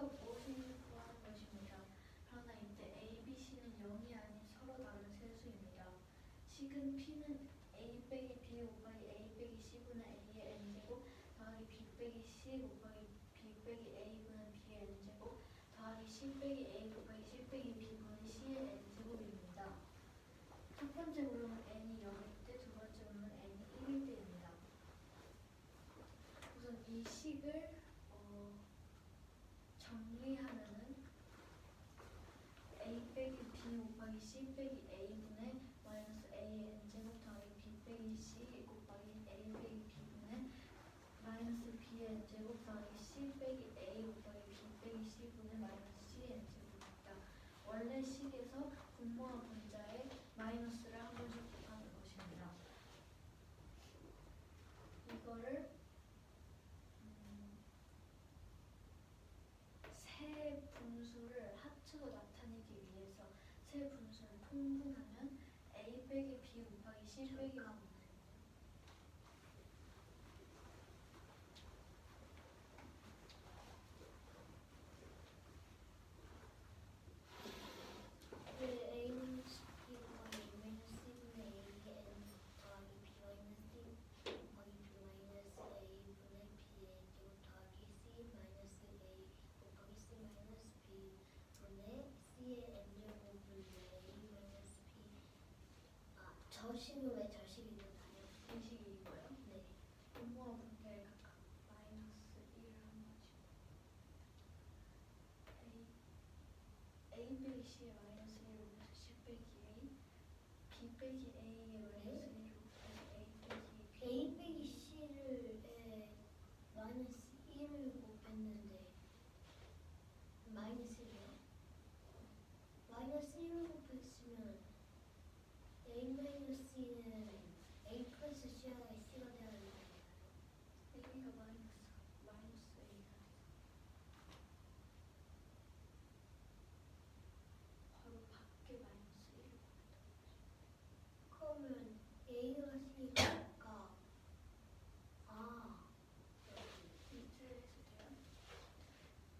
C가 무엇인지 구하는 것입니다. 그러나 이때 A, B, C는 0이 아닌 서로 다른 세수입니다. 식은 P는 A 빼기 B 곱하기 A 빼기 C분의 A의 n제곱 더하기 B 빼기 C 곱하기 B 빼기 A분의 B의 n제곱 더하기 C 빼기 A 곱하기 C 빼기 B분의 C의 n제곱입니다. 첫 번째 물음은 n이 0일 때, 두 번째 물음은 n이 1일 때입니다. 우선 이 식을 정리하면은 A 빼기 B 곱하기 C 빼기 A분의 마이너스 A의 n제곱 더하기 B 빼기 C 곱하기 A 빼기 B분의 마이너스 B의 n제곱 더하기 C 빼기 A 곱하기 B 빼기 C분의 마이너스 C의 n제곱입니다. 원래 식에서 분모와 분자에 마이너스를 한 번씩 곱하는 것입니다. 이거를 세 분수를 합쳐서 나타내기 위해서 세 분수를 통분하면 A 빼기 B 곱하기 C 빼기 A는 B 곱하기 마이너스 C분의 A의 n 더하기 B 마이너스 C 곱하기 B 마이너스 A분의 B의 n제곱 더하기 C 마이너스 A 곱하기 C 마이너스 B분의 C의 n제곱을 A 마이너스 B 저 식은 왜 저 식이 되나요? 이 식이 이거요. 네. 분모와 분자에 각각 마이너스 1을 한 번씩 A 빼기 C의 마이너스 1을 곱해서 C 빼기 A B 빼기 A의 마이너스 1을 곱해서 A 빼기 B A 빼기 C를 마이너스 1을 곱했는데 마이너스 1이요? 마이너스 1을 곱했으면 A 마이너스 C는 A 플러스 C가 C가 되어야 되나요? A가 마이너스 A가 바로 밖에 마이너스 1을 그러면 A가 C가 이렇게 해서 돼요.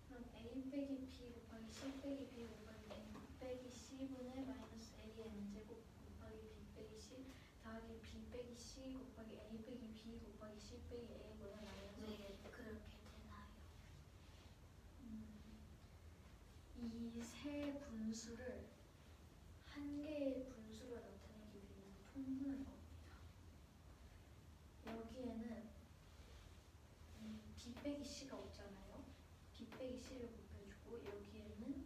그럼 A 빼기 B 곱하기 C 빼기 B 곱하기 A 빼기 C분의 마이너스 A의 n제곱 곱하기 B 빼기 C 더하기 B 빼기 C 곱하기 A 빼기 B 곱하기 C 빼기 A분의 마이너스 왜 그렇게 되나요? 이 세 분수를 한 개의 분수로 나타내기 위해서 통분한 겁니다. 여기에는 B 빼기 C가 없잖아요. B 빼기 C를 곱해주고 여기에는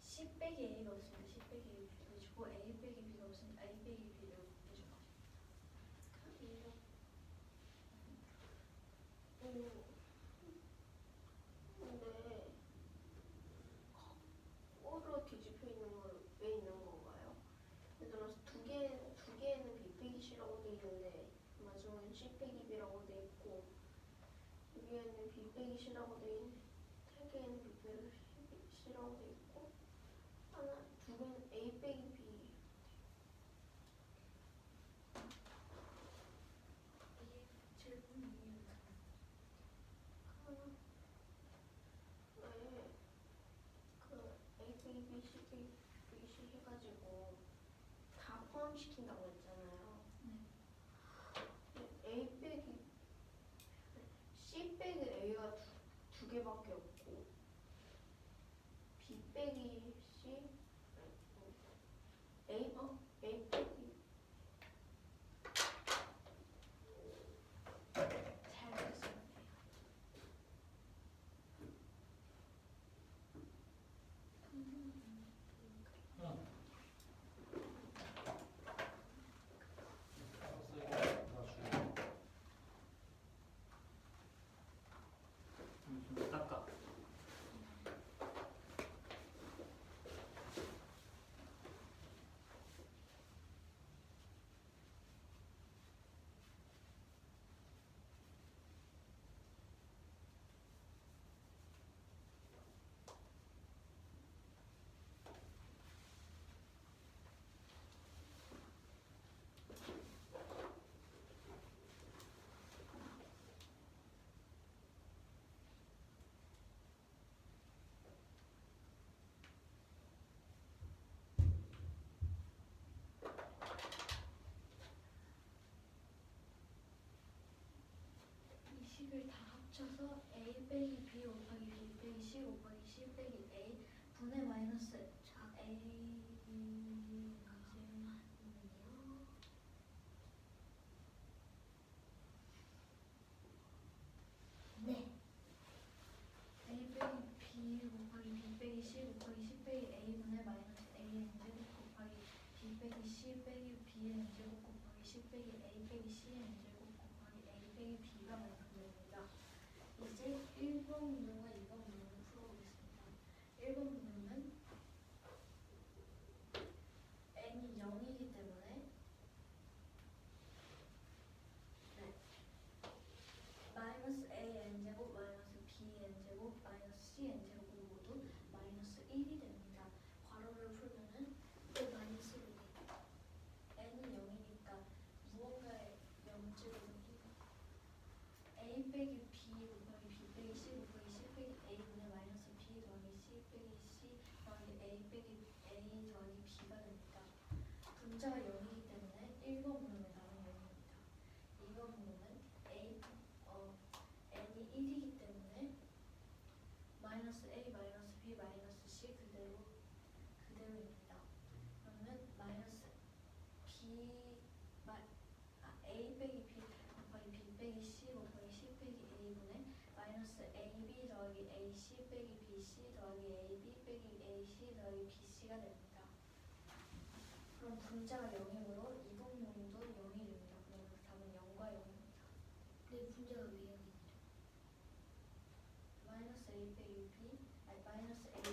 C 빼기 A가 없으니까 C 빼기 A를 곱해주고 A 빼기 B가 없으니까 A 빼기 B를 곱해준 거죠. 근데 거꾸로 뒤집혀 있는 건 왜 있는 건가요? 예를 들어서 두 개에는 B 빼기 C라고 돼 있는데 마지막엔 C 빼기 B라고 돼 있고 여기에는 B 빼기 C라고 돼 있는데 세 개에는 B 빼기 C라고 돼 있고 두 개는 A 빼기 B 질문 이해는 그 A 빼기 B, C 빼기 B, C 해가지고 다 포함시킨다고 했잖아요. A 빼기 C 빼기 A가 두 개밖에 없고 B 빼기 C A 빼기 잘 됐습니다. 좀 닦아. 식을 다 합쳐서 a 빼기 b 곱하기 b 빼기 c 곱하기 c 빼기 a 분의 마이너스 a 네. a 빼기 b 곱하기 b 빼기 c 곱하기 c 빼기 a 분의 마이너스 a n제곱 곱하기 b 빼기 c 빼기 b n제곱 곱하기 c 빼기 a 빼기 c n제곱 곱하기 a 빼기 b가 완성됩니다. 이제 1번 문제와 2번 문제를 풀어보겠습니다. 1번 문제는 n이 0이기 때문에 마이너스 a n제곱 마이너스 b n제곱 마이너스 c n제곱은 모두 마이너스 1이 됩니다. 괄호를 풀면은 네, 마이너스로 돼. n이 0이니까 무언가의 0제곱은 a 빼기 b 곱하기 b 빼기 c 곱하기 c 빼기 a 분의 마이너스 b 더하기 c 빼기 c 더하기 a 빼기 a 더하기 b가 됩니다. 분자가 0이기 때문에 1번 문항의 답은 0입니다. 2번 문항은 n이 1이기 때문에 마이너스 a 마이너스 b 마이너스 c 그대로입니다. 그러면 마이너스 a 빼기 b 곱하기 b 빼기 c 곱하기 c 빼기 a분의 마이너스 ab 더하기 ac 빼기 bc 더하기 ab 빼기 ac 더하기 bc가 됩니다. 그럼 분자가 0이므로 이동용도 0이 됩니다. 그러면 답은 0과 0입니다. 네, 분자가 왜 여기 있죠? 마이너스 a 빼기 b 마이너스 ab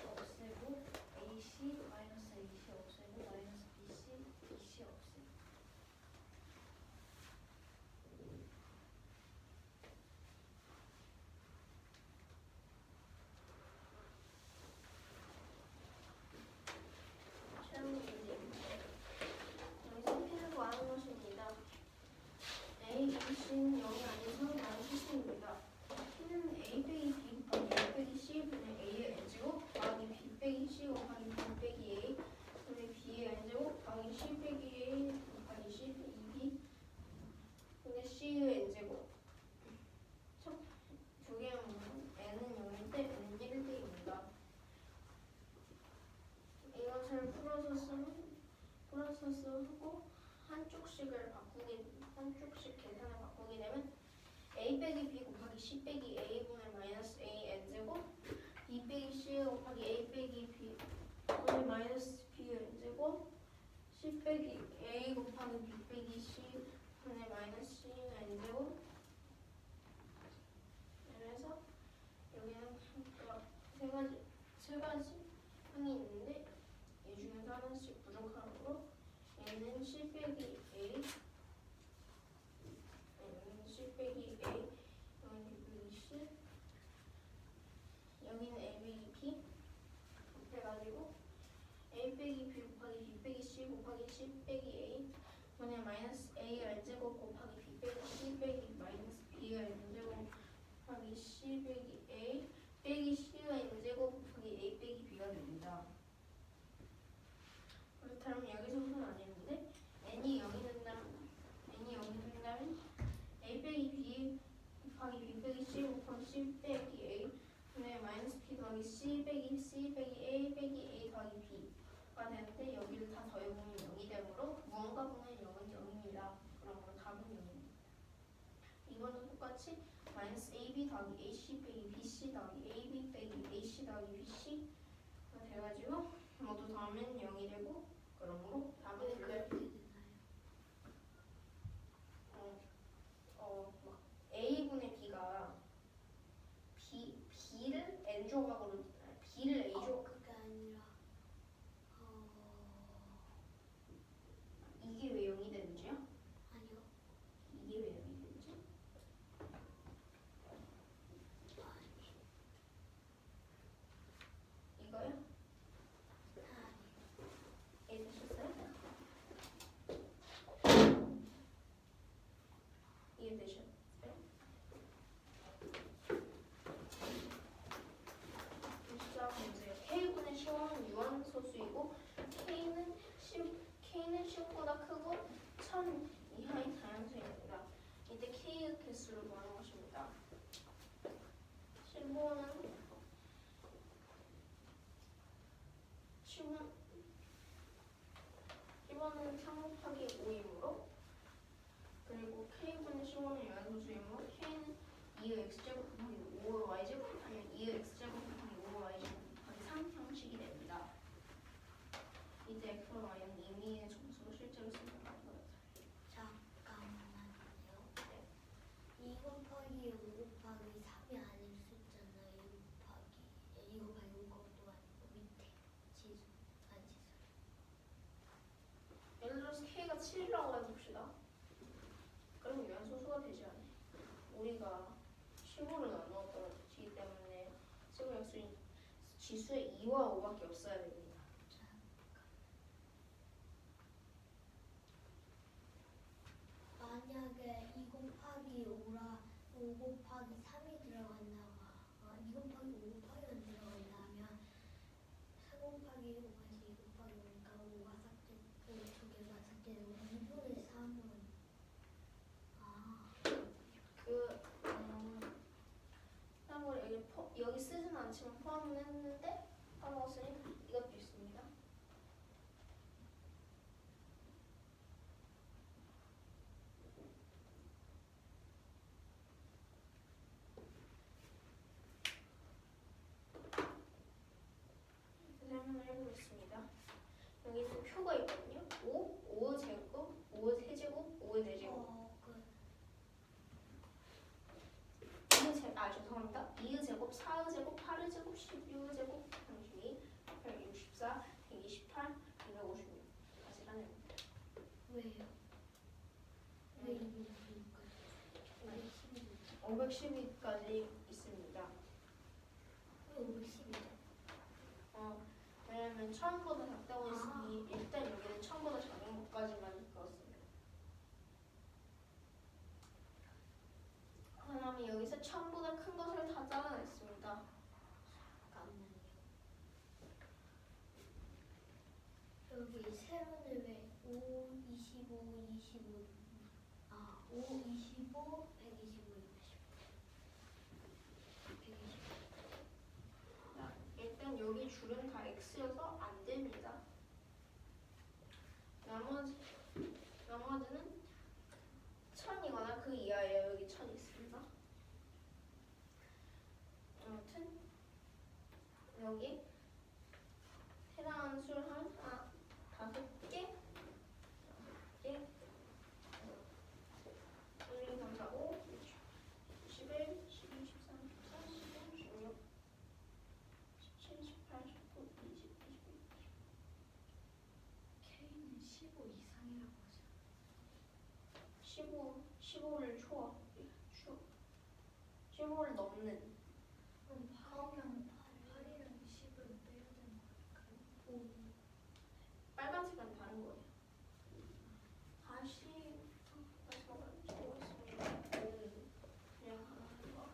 없애고 ac 마이너스 ac 없애고 마이너스 bc 없애고 최종 문제입니다. 여기서 P를 구하는 것입니다. A, B, C는 0이 아닌 서로 다른 수식입니다. P는 A 빼기 B 곱하기 A 빼기 C 분의 A의 n제곱 더하기 B 빼기 C 곱하기 B 빼기 A 분의 B의 n제곱 더하기 C 빼기 A 곱하기 C 빼기 B 분의 C의 n제곱. 두 개의 문은 n은 0일 때 n은 1일 때입니다. 이것을 풀어서 쓰고 한쪽씩 계산을 바꾸게 되면 a 빼기 b 곱하기 c 빼기 a 분의 마이너스 a n제곱 b 빼기 c 곱하기 a 빼기 b 분의 마이너스 b n제곱 c 빼기 a 곱하기 b 빼기 c 분의 마이너스 c n제곱. 그래서 여기는 세 가지 항이 있는데 이 중에서 하나씩 부족하므로 얘는 C 빼기 A, 여기는 C 빼기 A, 여기는 B 빼기 C, 여기는 A 빼기 B 해가지고 A 빼기 B 곱하기 B 빼기 C 곱하기 C 빼기 A 분의 마이너스 A n제곱 곱하기 B 빼기 C 빼기 마이너스 B n제곱 곱하기 C 빼기 A 빼기 C가 n제곱 곱하기 A 빼기 B가 됩니다. 그렇다면 여기서부터는 아니는데 n이 0이 된다면 a 빼기 b 곱하기 b 빼기 c 곱하기 c 빼기 a 분의 마이너스 p 더하기 c 빼기 a 빼기 a 더하기 b가 되는데 여기를 다 더해보면 0이 되므로 무언가 분의 0은 0입니다. 그러므로 답은 0입니다. 이번도 똑같이 마이너스 ab 더하기 ac 빼기 bc 더하기 ab 빼기 ac 더하기 bc가 돼가지고 모두 더하면 0이 되고 그러므로 답은 왜 그렇게 되나요? a분의 b가 b를 n 조각으로 b를 a 조각 그게 아니라 이게 왜 0이 되는지요? 아니요. 이게 왜 0이 되는지? 이거요? 이해되셨어요? 이해되셨어요? 시작 문제요. 이때 K의 개수를 구하는 것입니다. 15는 3 곱하기 5이므로 그리고 K분의 15는 연소수이므로 K는 2의 X제곱 곱하기 5의 Y제곱 아니면 2의 X제곱 곱하기 5의 Y제곱 곱하기 3 형식이 됩니다. 이때 X와 Y는 임의의 정수로 실제로 쓰는 것보다 잠깐만요. 2 곱하기 5 곱하기 3이 아닐 수 있잖아요. 2 곱하기 5 것도 아니고 밑에 지수 안 지수. 예를 들어서 K가 7이라고 해봅시다. 그러면 연소수가 되지 않아요. 우리가 15를 나누었기 때문에 쓰고 약수인 지수에 2와 5밖에 없어야 됩니다. 만약에 2 곱하기 5 곱하기 3이 들어간다고 2 곱하기 5 곱하기가 들어간다면 4 곱하기 5에서 2 곱하기 5니까 5가 삭제, 5 두 개가 삭제되고 2분의 3은 참고로 여기 쓰진 않지만 포함은 했는데 까먹었으니 이것도 있습니다. 설명을 해보겠습니다. 여기는 표가 있거든요. 5, 5의 제곱, 5의 세제곱, 5의 네제곱. 죄송합니다. 2의 제곱, 4의 제곱, 8의 제곱, 16의 제곱, 32, 164, 128, 256. 다시 하냅니다. 왜요? 왜 512까지 있습니다. 왜 510이죠? 왜냐면 처음보다 작다고 했으니 일단 여기는 처음보다 작은 것까지만 넣었습니다. 그러면 여기서 처음보다 큰 것을 다 잘라냈습니다. 잠깐만요. 여기 세로는 왜 5, 25, 25 5, 25, 125, 125 일단 여기 줄은 다 X여서 안 됩니다. 나머지는 1000이거나 그 이하예요. 여기 1000 있습니다. 아무튼 여기 해당하는 수를 한 5개 1, 2, 3, 4, 5, 11, 12, 13, 14, 15, 16, 17, 18, 19, 20, 21, 22. K는 15 이상이라고 하죠. 15를 15를 넘는 그럼 8이랑 10을 빼야 되는 거니까요. 빨간색은 다른 거예요. 다시 한번 적어보겠습니다. 그냥 하나 하는 거.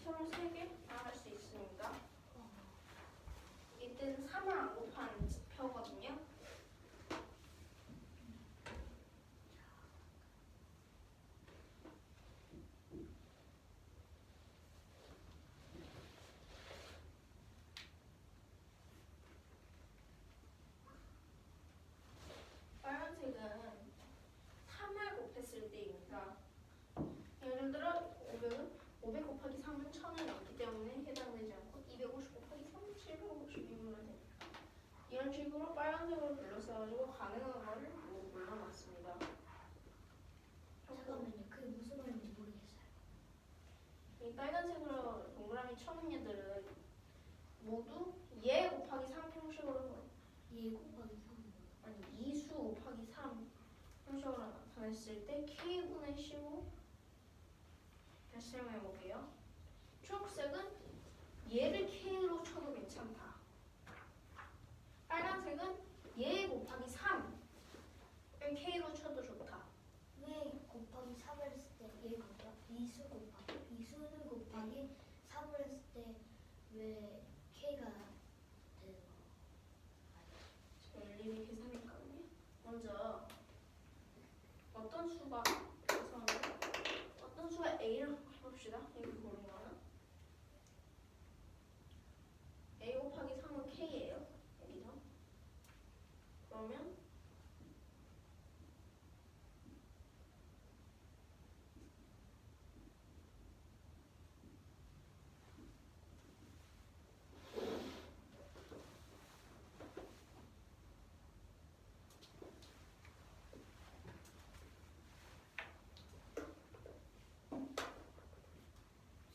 총 23개 할 수 있습니다. 이때는 3을 안 곱한 표거든요. 빨간색은 3을 곱했을 때입니다. 예를 들어 500 곱하기 3은 1000을 넘기 때문에 해당되지 않고 250 곱하기 3은 750이면 됩니다. 이런 식으로 빨간색으로 둘러싸가지고 가능한 거를 몰라놨습니다. 잠깐만요. 그게 무슨 말인지 모르겠어요. 이 빨간색으로 동그라미 쳐놓은 얘들은 모두 예 곱하기 3 형식으로 2 곱하기 3 아니 2수 곱하기 3 형식으로 나타납니다. 더했을 때 K분의 15 다시 설명해볼게요. 초록색은 얘를 K로 쳐도 괜찮다. 빨간색은 얘 곱하기 3을 K로 쳐도 좋다. 왜 곱하기 3을 했을 때 얘 곱하기 이수 곱하기 이수를 곱하기 3을 했을 때 왜 K가 되는 거? 열림이 계산했거든요. 먼저 어떤 수가 A를 해봅시다. 여기 보는 거는 A 곱하기 3은 K예요. 여기서 그러면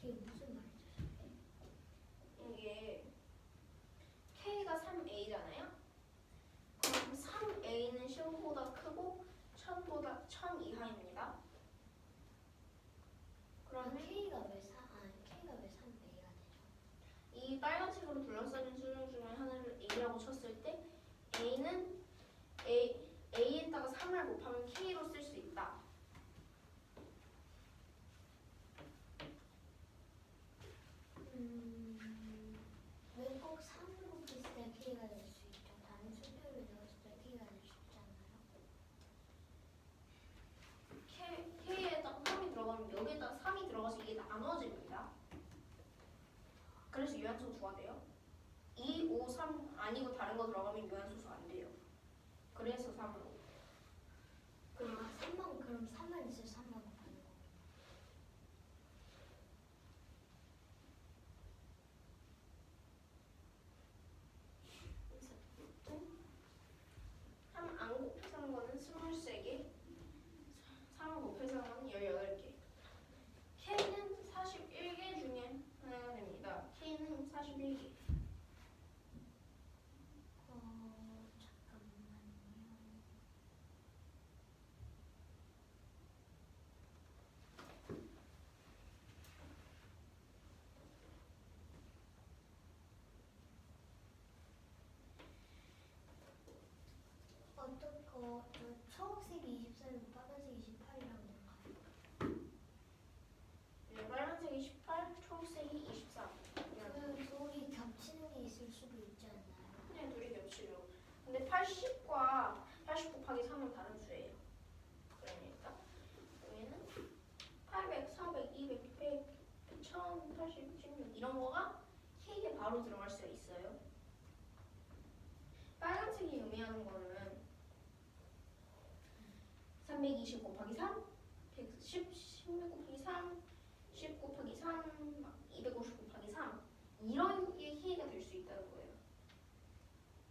이게 무슨 말이죠? 이게 K가 3A잖아요. 그럼 3A는 15보다 크고 1000 이하입니다. 그러면 K가 왜 3A가 되죠? 이 빨간색으로 둘러싸인 수중 중에 하나를 A라고 쳤을 때 A는 A에다가 3을 곱하면 K로 쓸 수 있다. 왜 꼭 3을 곱했을 때 K가 될 수 있죠? 다른 수표를 넣었을 때 K가 될 수 있잖아요. K에다가 3이 들어가면 여기에다가 3이 들어가서 이게 나눠집니다. 그래서 유한소수가 돼요. 2, 5, 3 아니고 다른 거 들어가면 유한소수가 안 돼요. 그래서 3으로. 그리고 3만 그럼 3만 있을 3만 곱하는 거. 안 곱해서 하는 거는 23개, 3을 곱해서 하는 거는 18개. K는 41개 중에 하나가 됩니다. K는 41개. 잠깐만요. 초록색이 24이고 빨간색이 28이라고 될까요? 네, 빨간색이 18, 초록색이 23. 그 둘이 겹치는 게 있을 수도 있지 않나요? 네, 둘이 겹치죠. 근데 80과 80 곱하기 3은 다른 수예요. 그러니까 여기는 800, 400, 200, 100, 1000, 80, 16 이런 거가 K에 바로 들어갈 수가 있어요. 빨간색이 의미하는 거는 320 곱하기 3, 110, 16 곱하기 3, 10 곱하기 3, 250 곱하기 3 이런 게 K가 될 수 있다는 거예요.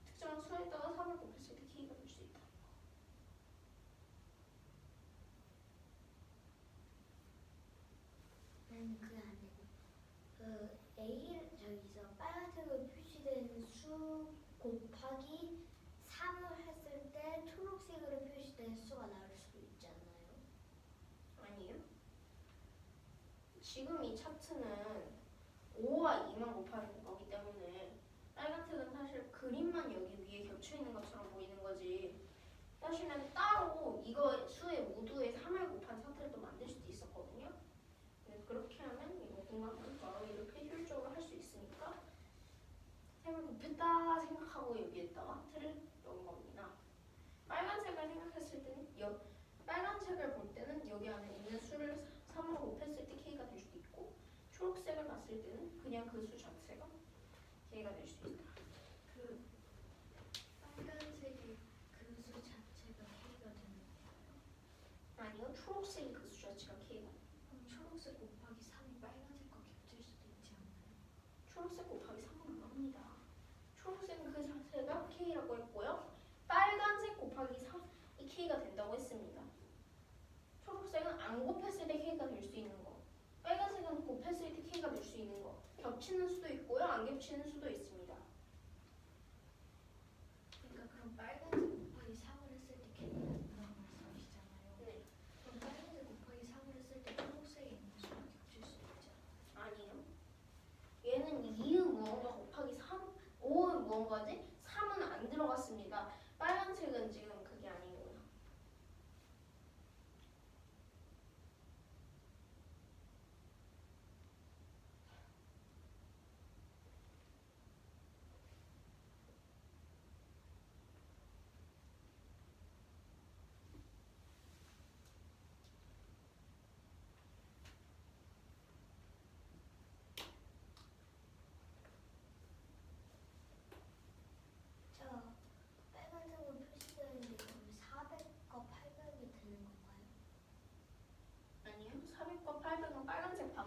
특정한 수에다가 3을 곱했을 때 K가 될 수 있다. 그게 아니고 그 A 저기서 빨간색으로 표시된 수 곱하기 3을 했을 때 초록색으로 표시된 수가 나올 수도 있지 않나요? 아니에요? 지금 이 차트는 5와 2만 곱하는 거기 때문에 빨간색은 사실 그림만 여기 위에 겹쳐 있는 것처럼 보이는 거지. 사실은 따로 이거 수의 모두에 3을 곱한 상태를 또 만들 수도 있었거든요. 근데 그렇게 하면 이거 공간은 바로 이렇게 효율적으로 할 수 있으니까 3을 곱했다 생각하고 여기에다가 틀을 넣은 겁니다. 빨간색을 생각했을 때는 빨간색을 볼 때는 여기 안에 있는 수를 3으로 곱했을 때 K가 될 수도 있고 초록색을 봤을 때는 그냥 그 수 자체가 K가 될 수 있다. 그 빨간색이 그 수 자체가 K가 되는 거예요? 아니요, 초록색이 그 수 자체가 K가 돼요. 그럼 초록색 곱하기 3이 빨간색과 겹칠 수도 있지 않나요? 초록색 곱하기 3은 안 합니다. 초록색은 그 자체가 K라고 했고요. 빨간색 곱하기 3이 K가 된다고 했습니다. 초록색은 안 곱했을 때 K가 될 수 있는 거, 빨간색은 곱했을 때 K가 될 수 있는 거, 겹치는 수도 있고요, 안 겹치는 수도 있습니다. 그러니까 그럼 빨간색 곱하기 3을 했을 때 K가 된다는 말씀이시잖아요. 네.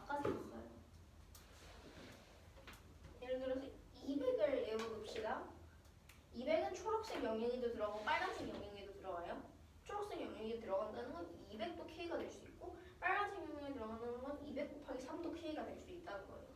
바꿔서 했어요. 예를 들어서 200을 외워둡시다. 200은 초록색 영역에도 들어가고 빨간색 영역에도 들어가요. 초록색 영역에 들어간다는 건 200도 K가 될 수 있고 빨간색 영역에 들어간다는 건 200 곱하기 3도 K가 될 수 있다는 거예요.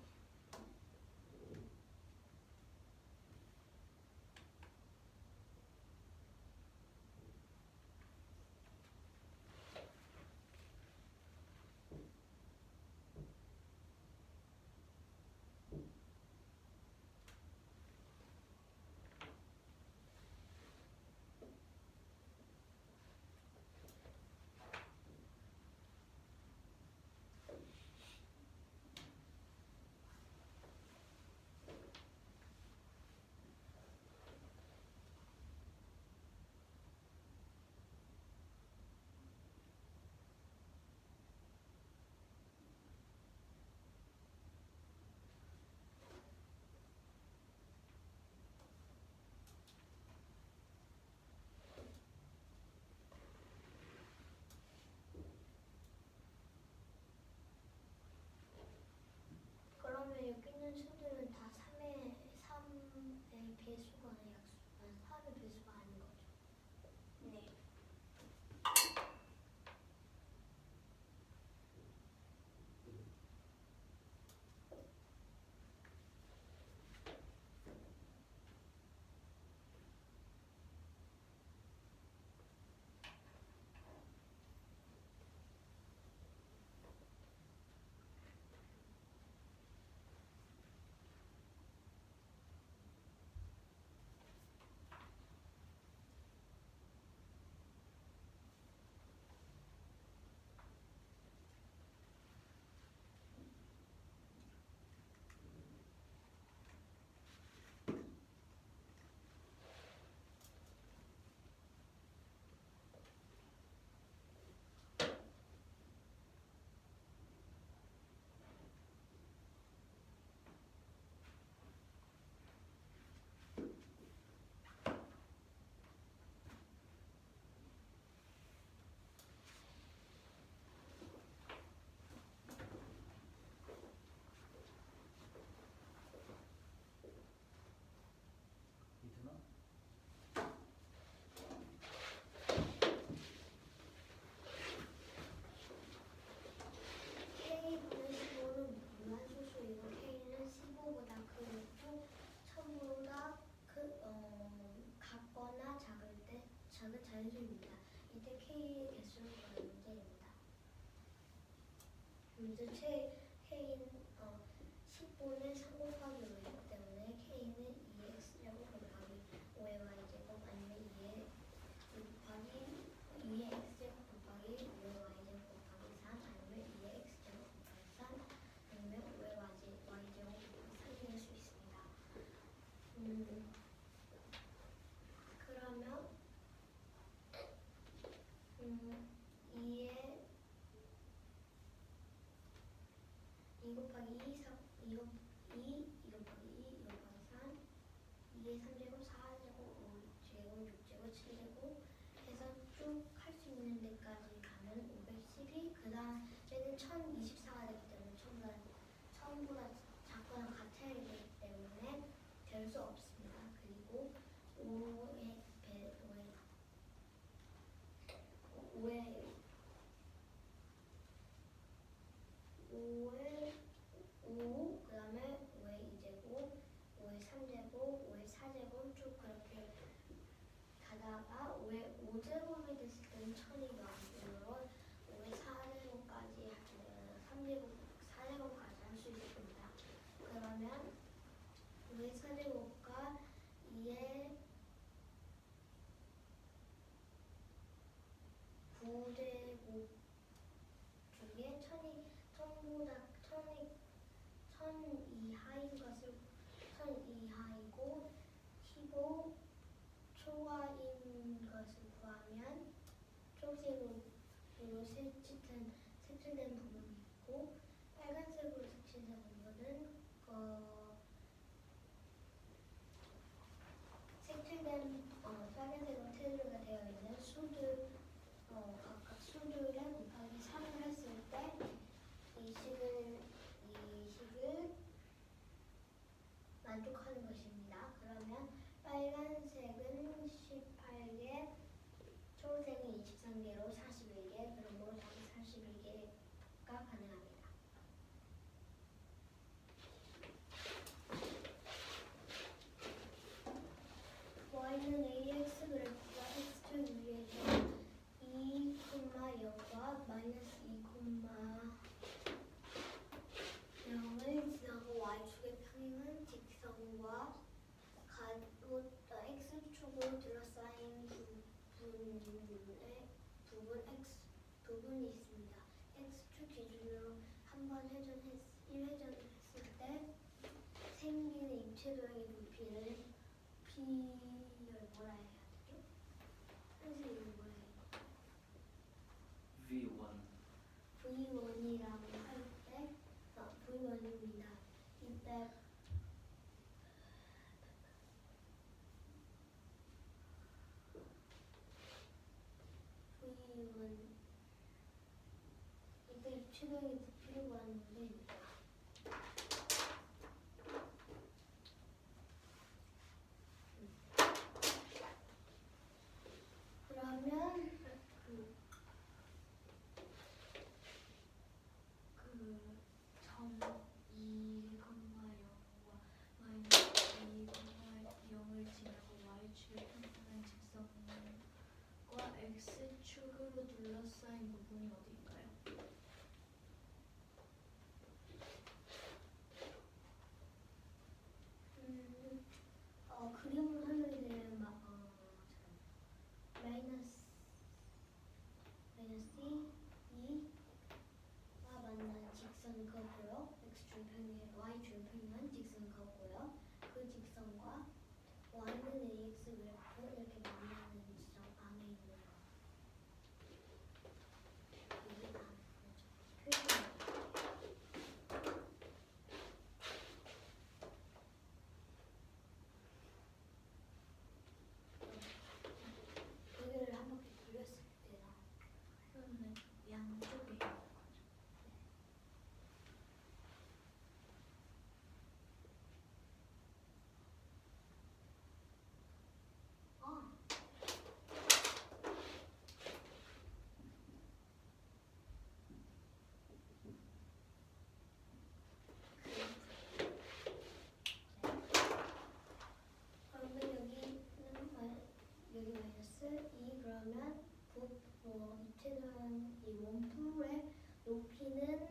그러면 여기 있는 수들은 다 3의 배수가 약수, 3의 배수가 아닌 거죠. 네. 이트나? K분의 15는 무한소수이고 K는 15보다 크고 1000보다 같거나 작은 자연수입니다. 이때 K의 개수를 구하는 문제입니다. 문제 K는 10분의 3 곱하기 5이기 때문에 K는 2x제곱 곱하기 5의 y제곱 아니면 2의 x제곱 곱하기 5의 y제곱 곱하기 3 아니면 2의 x제곱 곱하기 3 아니면 5의 y제곱 곱하기 3일 수 있습니다. 그러면 2의 2 곱하기 2, 2 곱하기 2, 2 곱하기 3, 2의 3제곱, 4제곱, 5제곱, 6제곱, 7제곱 해서 쭉 할 수 있는 데까지 가면 512, 그 다음 쟤는 1024가 되기 때문에 처음보다 작거나 같아야 되기 때문에 될 수 없습니다. 그리고 5의 5, 그 다음에 5의 2제곱, 5의 3제곱, 5의 4제곱 쭉 그렇게 가다가 5의 5제곱이 됐을 때는 1000이 나오므로 5의 4제곱까지 하면 3제곱, 4제곱까지 할 수 있습니다. 그러면 5의 4제곱과 2의 9제곱 중에 1000 이하인 것을 1000 이하이고 15 초과인 것을 구하면 초록색으로 색칠된 부분이 있고 빨간색으로 색칠된 부분은 빨간색으로 테두리가 되어 있는 각각 수들을 곱하기 3을 했을 때 이 식을 1회전을 했을 때 생기는 입체 도형의 부피를 P를 뭐라 해야 되죠? 선생님이 뭐라 해요? V1 V1이라고 할 때, V1입니다. 이때 V1 이때 입체 도형의 부피를 구하는 문제입니다. 그러면 점 2,0과 마이너스 2,0을 지나고 y축을 평행한 직선과 x축으로 둘러싸인 부분이 어디인가요? 그림을 하게 되면 마이너스 2와 만나는 직선을 그었고요. x축 평행, y축 평행한 직선을 그었고요. 그 직선과 y는 ax 그래프 이렇게 만나는 지점 안에 있는 거. 여기 안에 표시입니다. 여기를 한 바퀴 돌렸을 때나 그러면 양쪽에 있는 거죠. 그러면 여기 마이너스 2 그러면 입체는 이 원뿔의 높이는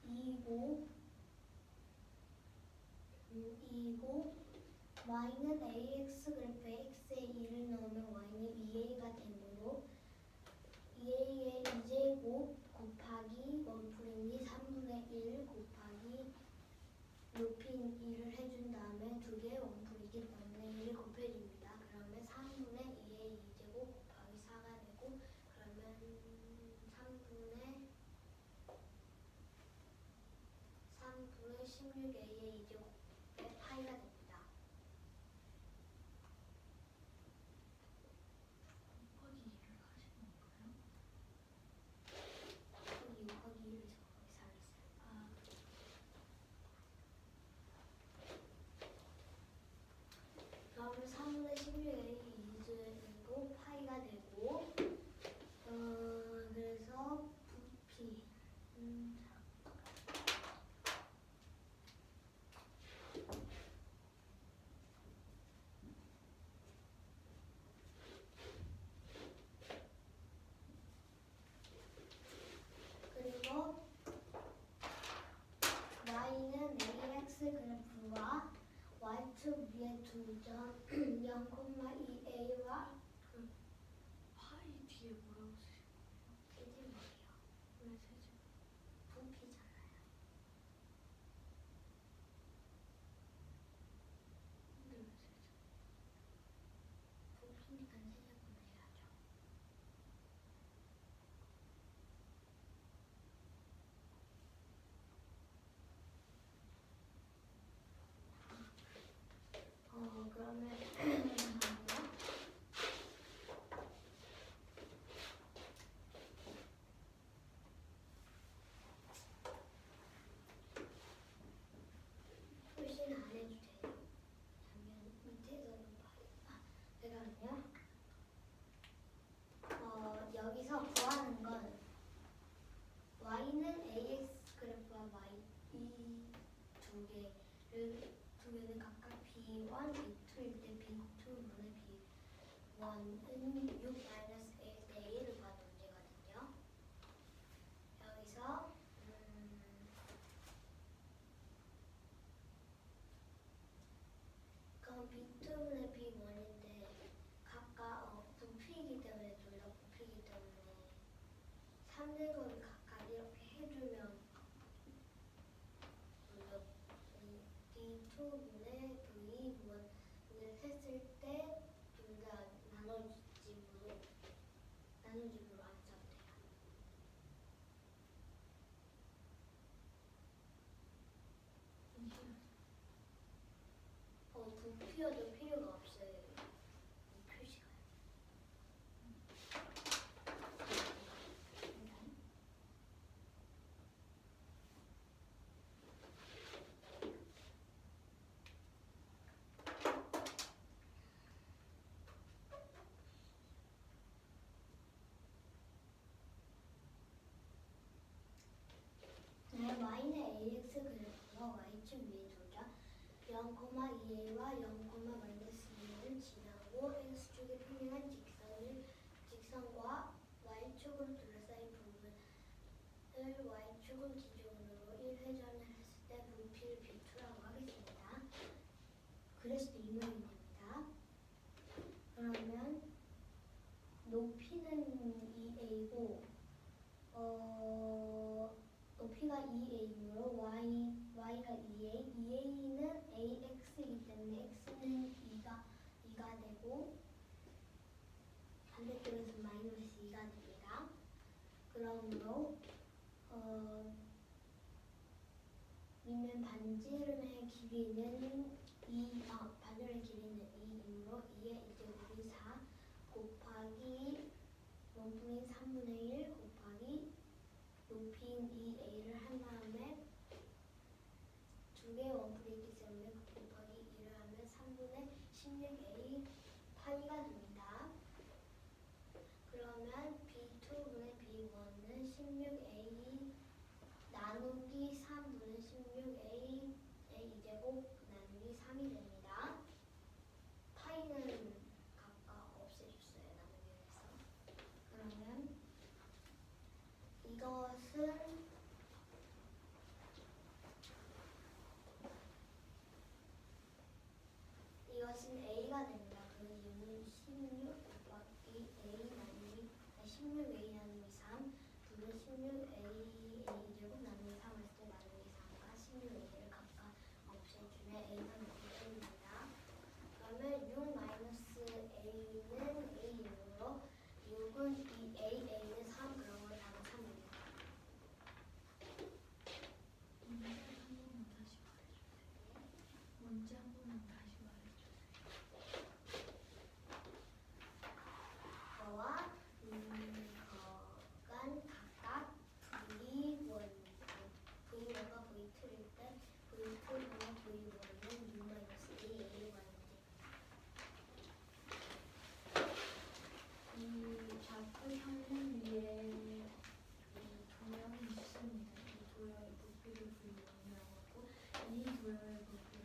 2고 y는 ax 그래프에 x에 2를 넣으면 y는 2a가 되므로 2a의 2제곱 곱하기 원뿔이니 3분의 1 곱하기 높인 2를 해준 다음에 두 개의 원뿔이기 때문에 1을 곱해줍니다. 그러면 3분의 2의 2제곱 곱하기 4가 되고 그러면 3분의 16a의 2제곱의 파이가 됩니다. 곱하기 2를 하시는 거예요? 곱하기 2를 거기 살렸어요. 아, 그러면 3분의 16a 2제곱 파이가 되고 그래서 부피 그리고 y는 ax 그래프와 y축 위에 두점 0,2a와 파이 뒤에 뭐라고 쓰신 세제곱이요. 거예요? 왜 세제? 부피잖아요. 근데 왜 세제? 부피니까 세제곱을 해야죠. 그러면 표시는 안 해도 돼요. 그러면 밑에서는 그러면요. 여기서 구하는 건 y는 ax 그래프와 y 두 개는 각각 b1, b2일 때 b2분의 b1은 6 마이너스 ax 대 a를 구하는 문제거든요. 여기서 그럼 b2분의 b1인데 각각 부피이기 때문에 둘 다 부피이기 때문에 3제곱을 각각 이렇게 해주면 B2분의 V1을 했을 때 둘 다 나눠집으로 안 써도 돼요. 부피어도 필요가 없어요. 이 표시가. 네, y는 ax 그래서 y축 위에 두자. 0,2a와 0,-2를 지나고 x축의 평행한 직선과 y축으로 둘러싸인 부분을 y축을 기준으로 1회전을 했을 때 부피를 B2라고 하겠습니다. 그래서 이 모양입니다. 그러면 높이는 2a고 높이가 2a이므로 y가 2a, 2a는 ax이기 때문에 x는 2가 되고 반대쪽에서 마이너스 2가 됩니다. 그러므로 밑면 반지름의 길이는 2이므로 2의 이제곱이 4 곱하기 원분인 3분의 1 곱하기 높이인 2a를 한 다음에 두 개의 원뿔이 있기 때문에 곱하기 2를 하면 3분의 16a 파이가 됩니다. 그러면 b2분의 b1은 16a 나누기 3분의 16a a제곱 나누기 3이 됩니다. 파이는 각각 없애줬어요. 나누기에서. 그러면 이것은 a가 됩니다. 그 이유는 16 곱하기 a 나누기 16a 나누기 3 둘은 16a a제곱 나누기 3을 했을 때 나누기 3과 16a를 각각 없애주면 a가 나오게 됩니다. 그러면 6 마이너스 a는 a이므로 6은 2a, a는 3 그런 걸 답은 3입니다. 문제 한 번만 다시 말해주세요. 거와 거간 각각 V1과 V2일 때 V2와 V1은 6-2a가 이 좌표 평면 위에 이 도형이 있습니다. 이 도형의 부피를 V1이라고 하고 이 도형의 부피를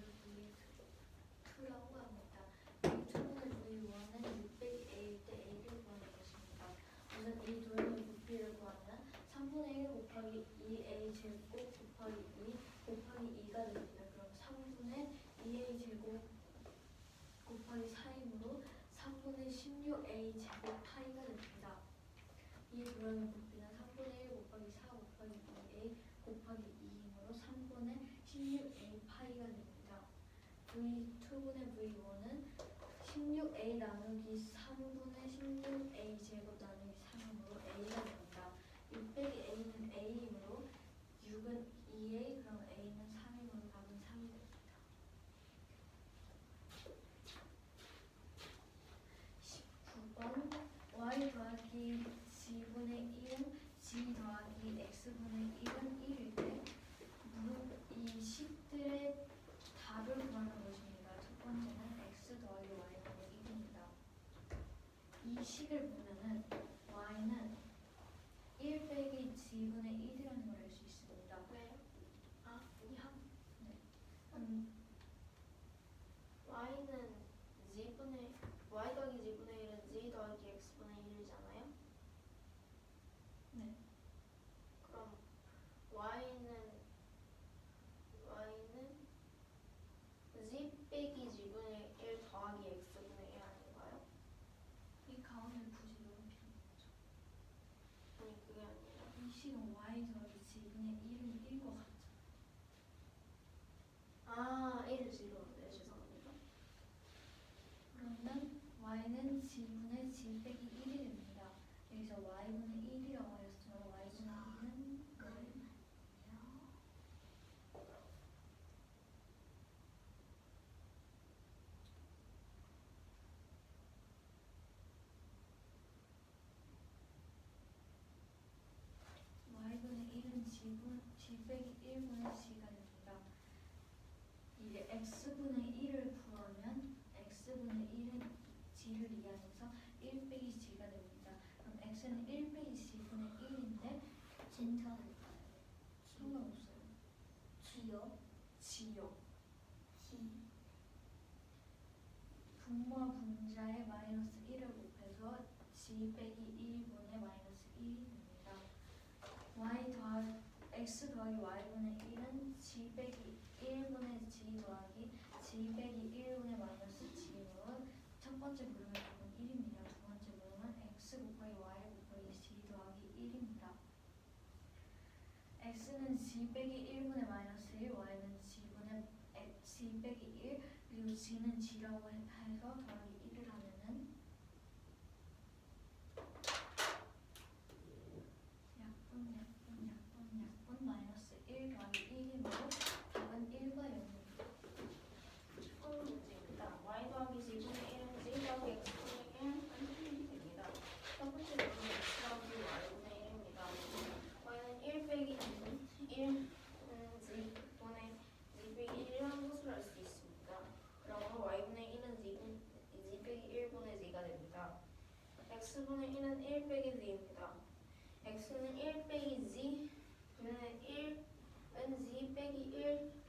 V2라고 합니다. V2는 V1은 600a일 때 a를 구하는 것입니다. 우선 이 도형의 부피를 구하면 3분의 1 곱하기 2a 제곱 곱하기 2 곱하기 2가 됩니다. 그럼 3분의 2a 제곱 곱하기 4이므로 3분의 16a 제곱 파이가 됩니다. 이 도형의 부피는 3분의 1 곱하기 4 곱하기 2a 곱하기 2이므로 3분의 16a 파이가 됩니다. V2분의 V1은 16a 나누기 3분의 16a 제곱 나누기 3이므로 a가 됩니다. 600a는 a이므로 6은 2a 그럼 a는 3이므로 답은 3이 됩니다. 19번 y 더하기 g분의 1은 g 더하기 x분의 1은 1일 때 이 식들의 답을 구하는 것입니다. 첫 번째는 x 더하기 y분의 1입니다. 이 식을 보면은 y는 1 빼기 g분의 1이라는 걸 알 수 있습니다. 왜? 이 한, 네. y는 y 더하기 g분의 1은 g 더하기 x분의 1이잖아요. 네. 그럼 y는 g 빼기 g분의 1 더하기 x분의 1 아닌가요? 이 가운데 굳이 넣을 필요 없죠. 아니 그게 아니라 이 식은 y 더하기 g분의 1은 1과 같죠. 1을 g y는 g분의 g 빼기 1이 됩니다. 여기서 y분의 1이라고 하였으므로 y분의 1은 y분의 1은 g 빼기 1분의 g가 됩니다. 이제 x분의 1을 구하면 x분의 1은 g를 이해해서 1 빼기 g가 됩니다. 그럼 x는 1 빼기 g분의 1인데 진짜 할까요? 상관없어요. 지요? g요. 지. 분모와 분자에 마이너스 1을 곱해서 g 빼기 1분의 마이너스 1이 됩니다. x 더하기 y분의 1은 g 빼기 1분의 g 더하기 g 빼기 1분의 마이너스 g로 첫 번째 물음의 답은 1입니다. 두 번째 물음은 x 곱하기 y 곱하기 g 더하기 1입니다. x는 g 빼기 1분의 마이너스 1, y는 g 빼기 1, 그리고 g는 g라고 해서 더하기 1을 하면은 약분 마이너스 1 더하기 1이므로 답은 1과 0입니다. 첫 문제입니다. y 더하기 g분의 1은 g 더하기 x분의 1은 됩니다. 첫 번째 문제는 x 더하기 y분의 1입니다. y는 1 빼기 2는 1은 g분의 g 빼기 1이라는 것을 알 수 있습니다. 그러므로 y분의 1은 g 빼기 1분의 g가 됩니다. x분의 1은 1 빼기 g입니다. x는 1 빼기 g 분의 1은 g 빼기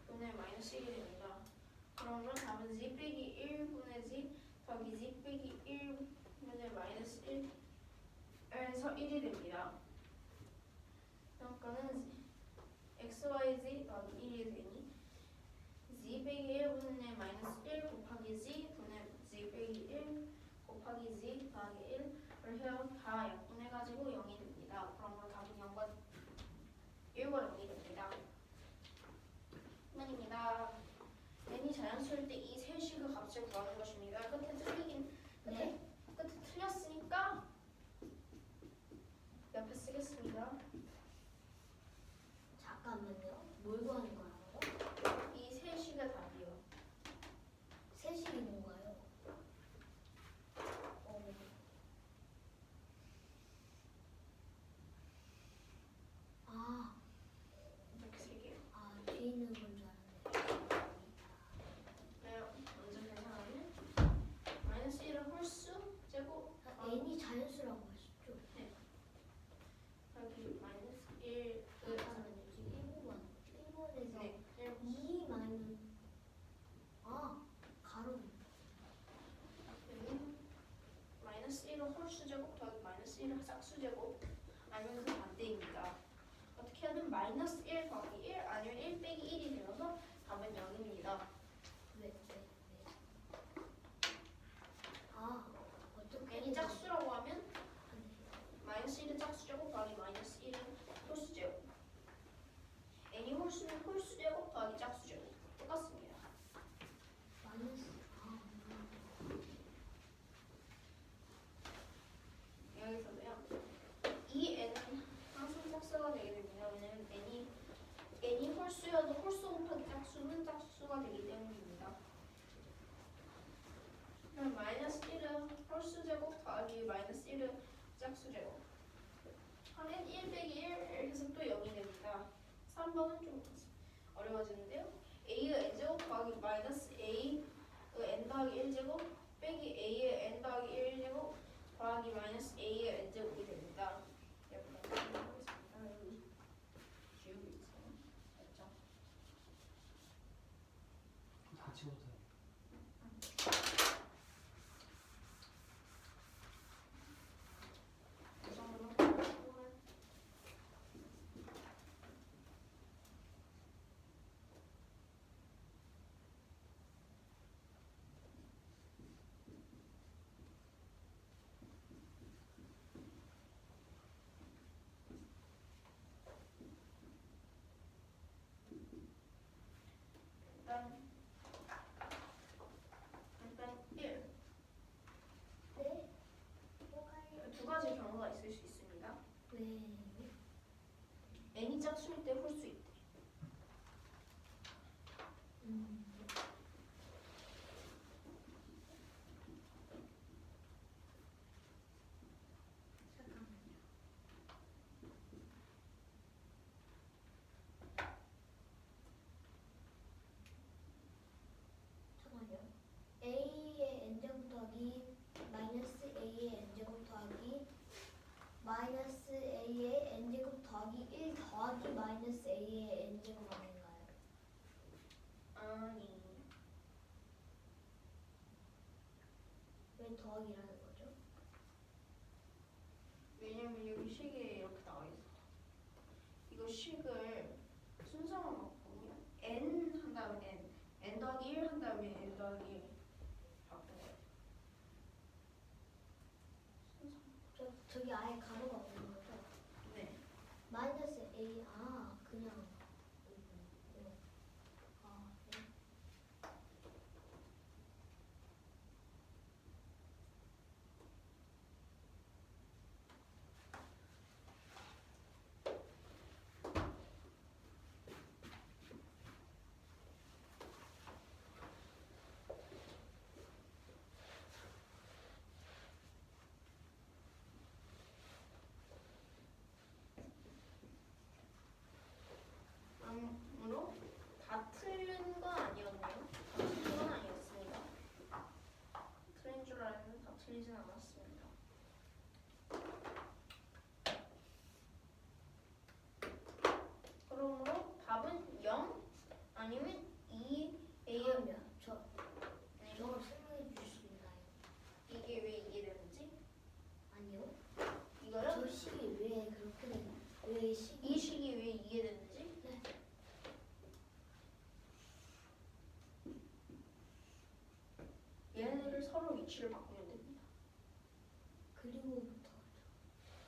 1분의 마이너스 1이 됩니다. 그러므로 답은 g 빼기 1분의 g 더하기 g 빼기 1분의 마이너스 1에서 1이 됩니다. 그러니까는 xyz 더하기 1이 되니 g 빼기 1분의 마이너스 1 곱하기 g 분의 g 빼기 1 곱하기 g 더하기 1을 해서 다 약분해가지고 0이 됩니다. 그러므로 답은 0과 1과 0이 됩니다. 이만입니다. n이 자연수일 때 이 세 식의 값을 구하는 것입니다. 끝에 틀렸으니까 옆에 쓰겠습니다. 잠깐만요. 뭘 구하는 거라고요? 이 세 식의 답이요. 세식이 뭔가요? 아, 이렇게 세 개요. 뒤에 있는 건 줄 알았네. 네, 먼저 계산하면 마이너스 1은 홀수 제곱 n이 자연수라고 하셨죠? 여기 마이너스 1 잠깐만요. 지금 1번에서 네, 2 마이너스 가로. 마이너스 1은 홀수제곱 더하기 마이너스 1은 짝수제곱 아니면 그 반대입니다. 어떻게 하든 마이너스 1 더하기 1 아니면 1 빼기 1이 되어서 답은 0입니다. 왜? 어떻게 n이 짝수라고 하면 안 돼. 마이너스 1은 짝수제곱 더하기 마이너스 1은 홀수제곱 n이 홀수는 홀수제곱 더하기 짝수제곱 똑같습니다. 마이너스 여기서도요. 이 n은 항상 짝수가 되게 됩니다. 왜냐면 n이 홀수여도 홀수 곱하기 짝수는 짝수가 되기 때문입니다. 그럼 마이너스 1은 홀수제곱 더하기 마이너스 1은 짝수제곱 하면 1 빼기 1 해서 또 0이 됩니다. 3번은 좀 어려워지는데요. a의 n제곱 더하기 마이너스 a의 n 더하기 1제곱 빼기 a의 n 더하기 1제곱 더하기 마이너스 a의 n제곱이 됩니다. 여기다 해보겠습니다. 여기 지우고 있어요. 맞죠? 다 치워도 이 정도만 보면 일단 n이 짝수일 때 홀수 있대. 잠깐만요. 잠깐만요. a의 n제곱 더하기 마이너스 a의 n제곱 더하기 마이너스 a의 n제곱 더하기 1 더하기 마이너스 a의 n제곱 아닌가요? 아니. 왜 더하기라는 거죠? 왜냐면 여기 식에 이렇게 나와 있어. 이거 식을 순서만 바꾸면 n 한 다음에 n 더하기 1 한 다음에 n 더하기 1 바꾼 거야. 순서. 저기 아예 가로가 없는 거죠? 네. 마이너스 a 그냥 이거. 네. 아무로 다 틀린 건 아니었네요. 다 틀린 건 아니었습니다. 틀린 줄 알았는데 다 틀리진 않았습니다. 그러므로 답은 0 아니면 2 A의 그러면 저걸 설명해 주실 수 있나요? 이게 왜 이게 되는지? 아니요. 이거요? 저 식이 왜 그렇게 된? 왜 식이? 이 식이 왜 이게 되는지? 네. 얘네들 서로 위치를 바꾸면 됩니다. 그리고부터.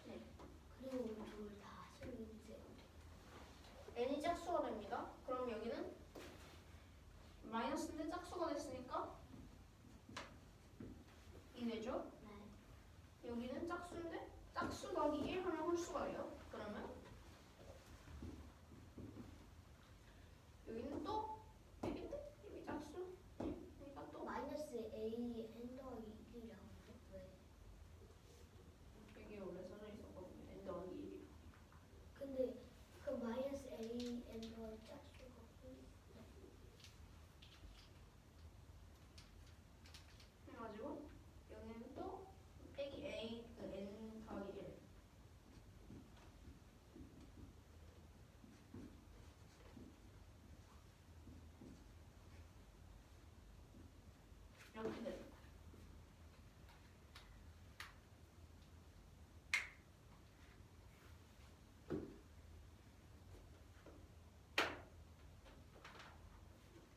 네. 그리고 저걸 다 설명해 주세요. n이 짝수가 됩니다. 그럼 여기는 마이너스인데 짝수가 됐으니까 2 되죠? 네. 여기는 짝수인데 짝수 더하기 1 하면 홀수가 돼요. 그러면 여기는 또 1인데 여기 짝수. 그러니까 또 마이너스 a n 더하기 1이라고요? 왜? 여기 원래 써져 있었거든요. n 더하기 1이. 근데 그 마이너스 a n 더하기 짝수가 해가지고 여기는 또 빼기 a 그 n 더하기 1. 이렇게 됩니다.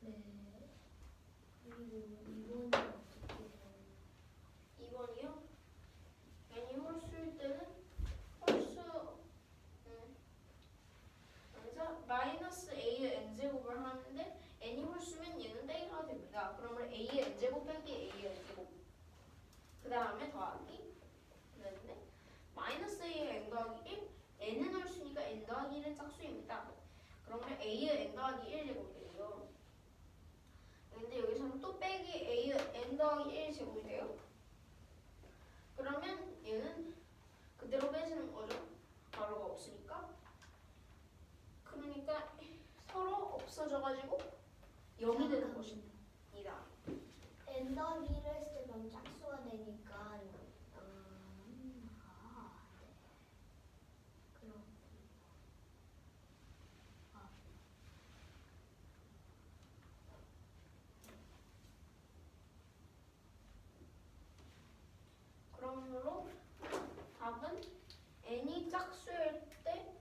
네. 그리고 이번은 어떻게 되는? 2번이요? n이 홀수일 때는 홀수 그래서 마이너스 a의 n제곱을 하는데 n이 홀수면 얘는 떼기가 됩니다. 그러면 a의 n제곱 빼기 a의 n제곱 그 다음에 더하기 그랬는데 마이너스 a의 n 더하기 1 n은 홀수니까 n 더하기 1은 짝수입니다. 그러면 a의 n 더하기 1 제곱이 되고요. 근데 여기서는 또 빼기 a의 n 더하기 1 제곱이 돼요. 그러면 얘는 그대로 빼지는 거죠. 가로가 없으니까. 그러니까 서로 없어져가지고 0이 되는 것입니다. n 더하기 1을 했을 때 그럼 짝수가 되니까 네. 그럼 그러므로 답은 n이 짝수일 때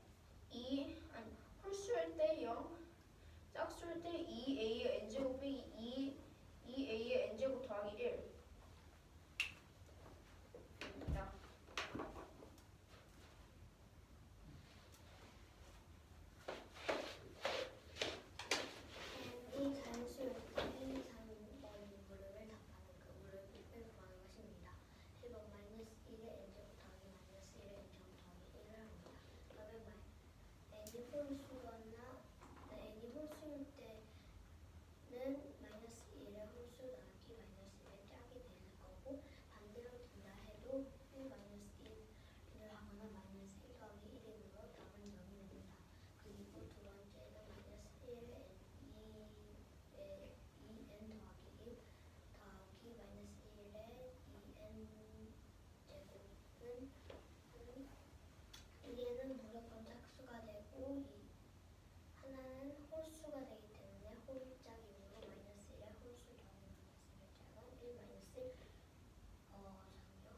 홀수거나 n이 홀수일 때는 마이너스 1의 홀수 나누기 마이너스 1의 짝이 되는 거고 반대로 된다 해도 1 마이너스 1을 하거나 마이너스 1 더하기 1이므로 답은 0이 됩니다. 그리고 두 번째는 마이너스 1의 2n 더하기 1 더하기 마이너스 1의 2n 제곱은 얘는 무조건 짝수가 되고 하나는 홀수가 되기 때문에 홀짝이므로 마이너스 1의 홀수 더하기 마이너스 1의 짝은 1 마이너스 1 잠시만요.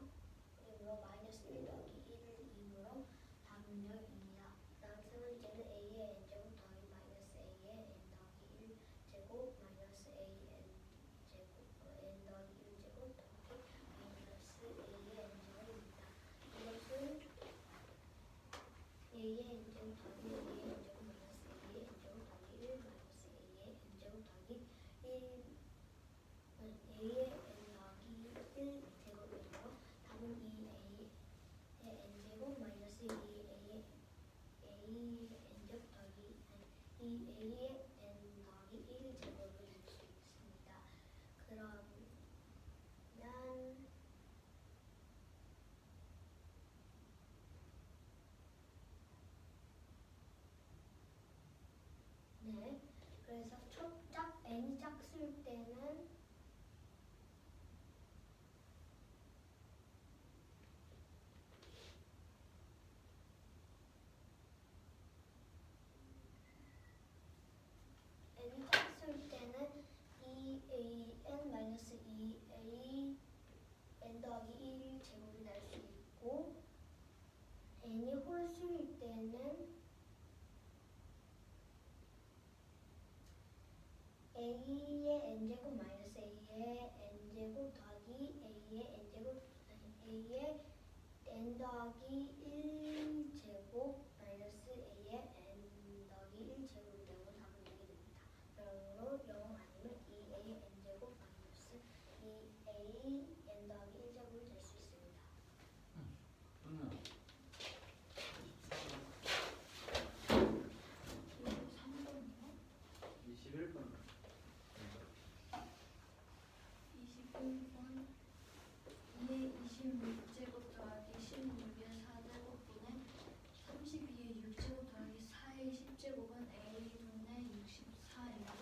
그리고 마이너스 1 더하기 1을 2으로 답은 0입니다. 다음 세 번째는 a의 n제곱 더하기 마이너스 a의 n 더하기 1제곱 마이너스 a의 n 더하기 1제곱 더하기 마이너스 a의 n제곱입니다. 이것은 a의 n제곱 더하기 a의 n제곱 마이너스 a의 n제곱 더하기 1 마이너스 a의 n제곱 더하기 1 a의 n 더하기 1 제곱이므로 답은 2a의 n제곱 마이너스 2a의 n제곱 더하기 2a의 n 더하기 1 제곱을 낼 수 있습니다. 그러면 네, 그래서 n이 짝수일 때는 n이 짝수일 때는 2an 마이너스 2a n 더하기 1 제곱이 날 수 있고 n이 홀수일 때는 a의 n제곱 마이너스 a의 n제곱 더하기 a의 n제곱 a의 n 더하기 1제곱 마이너스 a의 n 더하기 1제곱이 되고 답은 0이 됩니다. 그러므로 0 아니면 2a의 n제곱 마이너스 2a n 더하기 1제곱을 낼 수 있습니다. 그러면 3번이요? 21번 21번 2의 26제곱 더하기 16의 4제곱분의 32의 6제곱 더하기 4의 10제곱은 a분의 64이고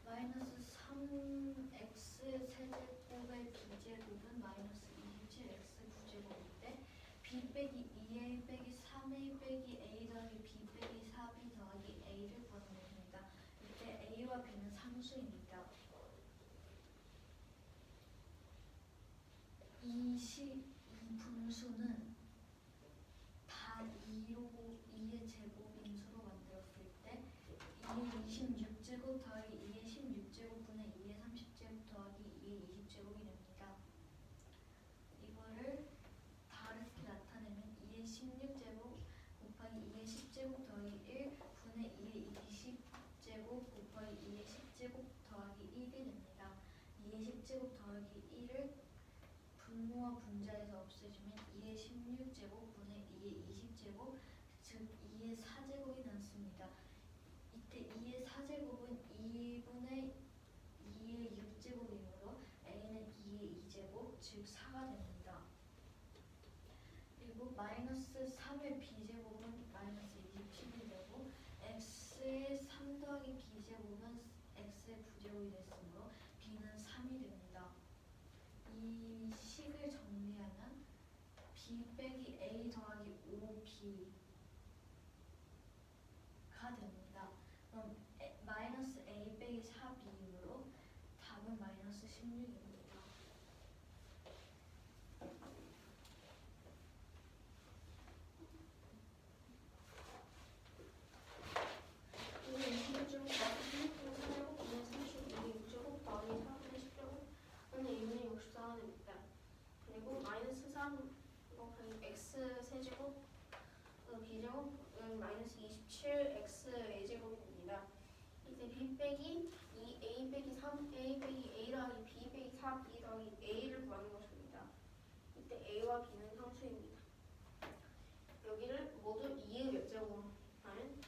마이너스 3x 세제곱의 b제곱은 마이너스 27x 9제곱일 때 b 빼기 2a 빼기 3a 빼기 a 더하기 b 빼기 4b 더하기 a를 구하면 됩니다. 이때 a와 b는 상수입니다. 이 분수는 다 2의 제곱인 수로 만들었을 때 2의 26제곱 더하기 2의 16제곱분의 2의 30제곱 더하기 2의 20제곱이 됩니다. 이거를 다르게 나타내면 2의 16제곱 곱하기 2의 10제곱 더하기 1 분의 2의 20제곱 곱하기 2의 10제곱 더하기 1이 됩니다. 2의 10제곱 더하기 1을 분모와 분자에서 없애주면 2의 16제곱 분의 2의 20제곱 즉 2의 4제곱이 남습니다. 이때 2의 4제곱은 2분의 2의 6제곱이므로 a는 2의 2제곱 즉 4가 됩니다. 그리고 마이너스 3의 b제곱은 마이너스 27이 되고 x의 3 더하기 b제곱은 x의 9제곱이 됐으므로 b는 3이 됩니다. 이 식을 정리하면 b 빼기 a 더하기 5b가 됩니다. 그럼 마이너스 a 빼기 4b이므로 답은 마이너스 16입니다. 이게 26제곱 더하기 16분의 4제곱 분의 32의 6제곱 더하기 4분의 10제곱 는 2분의 64가 됩니다. 그리고 마이너스 3 곱하기 x 세제곱 b제곱은 마이너스 27x a제곱입니다. 이제 b 빼기 2a 빼기 3a 빼기 a 더하기 b 빼기 4b 더하기 a를 구하는 것입니다. 이때 a와 b는 상수입니다. 여기를 모두 2의 몇 제곱으로 하면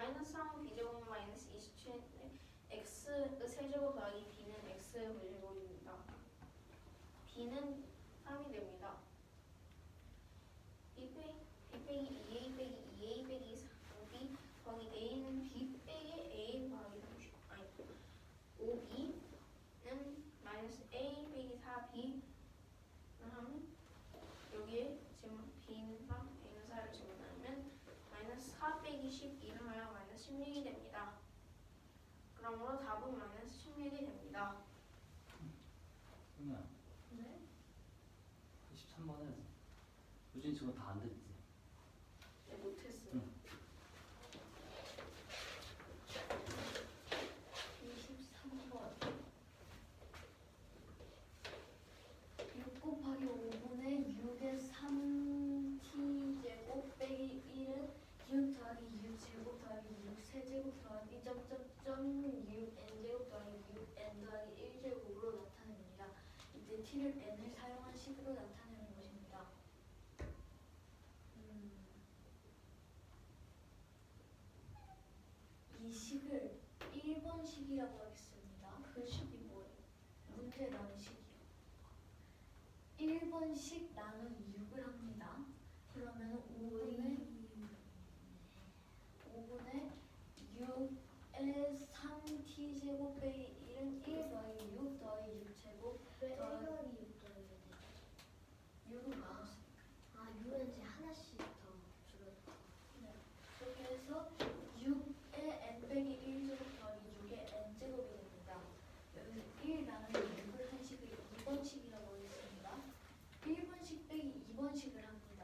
마이너스 3은 b제곱은 마이너스 27인데 x의 세제곱 더하기 b는 x의 제곱입니다. b는 3이 됩니다. b 빼기 2a 빼기 2a 빼기 4b 더하기 a는 b 빼기 a 더하기 30 아니 5b는 마이너스 a 빼기 4b 그다음 여기에 지금 b는 3, a는 4를 집어넣으면 마이너스 4 빼기 12를 하여 마이너스 16이 됩니다. 그러므로 답은 마이너스 16이 됩니다. 승우야, 네? 23번은 유진이 저거 다 안 됐지? 네, 못했어요. 응. 23번 6 곱하기 5분의 6의 3t제곱 빼기 1은 6 더하기 6제곱 더하기 6 세제곱 더하기 점점점 6n제곱 더하기 6n 더하기 1제곱으로 나타냅니다. 이때 t를 n을 사용한 식으로 나타내는 것입니다. 이 식을 1번식이라고 하겠습니다. 그 식이 뭐예요? 문제 나는 식이요. 1번식 나눈 6을 합니다. 그러면 5분의 6의 3t제곱 빼기 1은 1 더하기 6 더하기 6제곱 왜 더하기 1더하기 6 더하기 6은 나눴으니까. 아 6은 이제 하나씩 더 줄여서 네. 그렇게 해서 6의 n 빼기 1제곱 더하기 6의 n제곱이 됩니다. 여기서 1 나누기 6을 한 식을 2번식이라고 하겠습니다. 1번식 빼기 2번식을 합니다.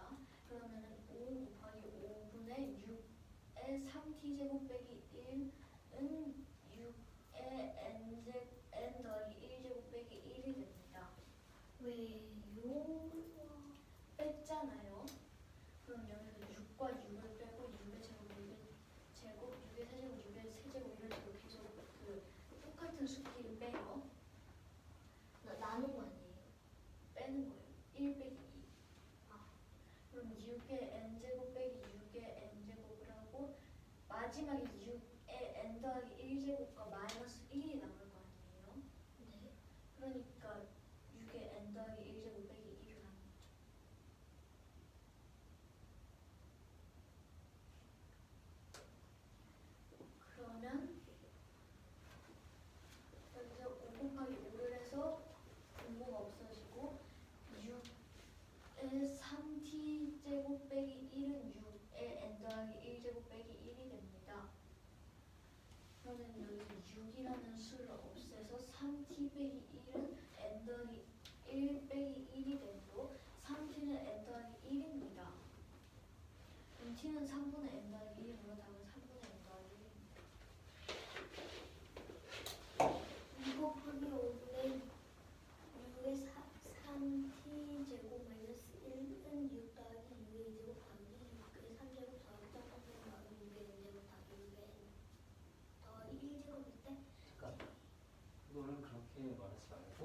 그러면은 5 곱하기 5분의 6의 3t제곱 빼기 1은 6의 n 더하기 1제곱 빼기 1이 됩니다. 왜요? 뺐잖아요. 그럼 여기서 6과 6을 빼고 6의 제곱, 6의 제곱, 6의 세제곱, 6의 세제곱 이런 식으로 계속 그 똑같은 숫기를 빼요. 나눈 거 아니에요? 빼는 거예요. 1 빼기 2. 아. 그럼 6의 n제곱 빼기 6의 n제곱을 하고 마지막에 6의 n 더하기 1제곱과 마이너스 1이 남을 거 아니에요. 네. 그러니까 6의 n 더하기 1제곱 빼기 1을 하는 거죠. 그러면 여기서 5 곱하기 5를 해서 분모가 없어지고 6의 3t제곱 빼기 1은 6의 n 더하기 1제곱 빼기 1이 됩니다. 그러면 여기서 6이라는 수를 없애서 3t 빼기 1은 n 더하기 1 빼기 1이 되므로 3t는 n 더하기 1입니다. 그럼 t는 3분의 n 더하기 1이므로 답은 3분의 n 더하기 1입니다. 2 곱하기 5분의 6의 3t제곱 마이너스 1은 6 더하기 6의 2제곱 더하기 6의 3제곱 더하기 점점점 더하기 6의 n제곱 더하기 6의 n 더하기 1제곱일 때 그러니까 이거를 그렇게 말하지 말고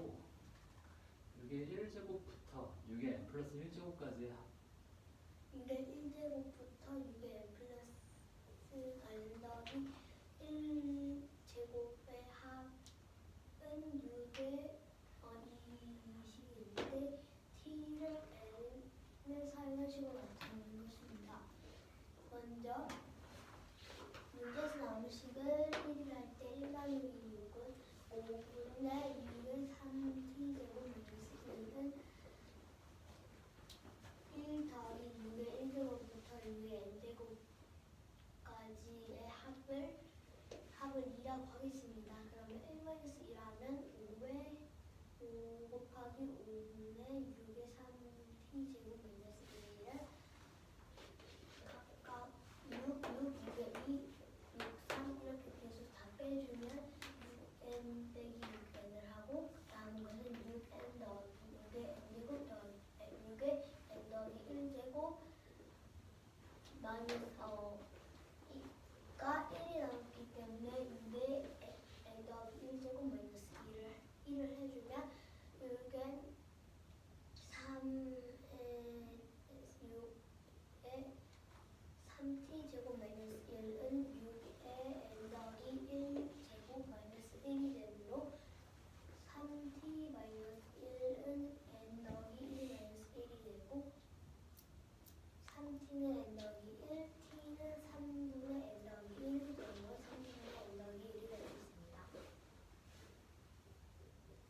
6의 1제곱부터 6의 n 플러스 1제곱까지 6의 1제곱부터 6의 n 플러스 n 더하기 1제곱의 합은 6의 2식인데 t를 n을 사용한 식으로 나타내는 것입니다. 먼저 문제에서 나오는 식을 1을 할 때 1 나누기 6은 5분의 6의 3t제곱 마이너스 1은 1 더하기 6의 1제곱부터 6의 n제곱까지의 합을 2라고 하겠습니다. 그러면 1-1 하면 5 곱하기 5분의 6의 3t제곱 마이너스 1을 각각 6, 6의 2, 6, 3 이렇게 계속 다 빼주면 6n 빼기 6n을 하고 남은 것은 6n 더하기 6의 n제곱 더하기 6의 n 더하기 1제곱 마이너스 가 1이 남았기 때문에 6의 n 더하기 1제곱 마이너스 1을 해주면 6n C는 N 더하기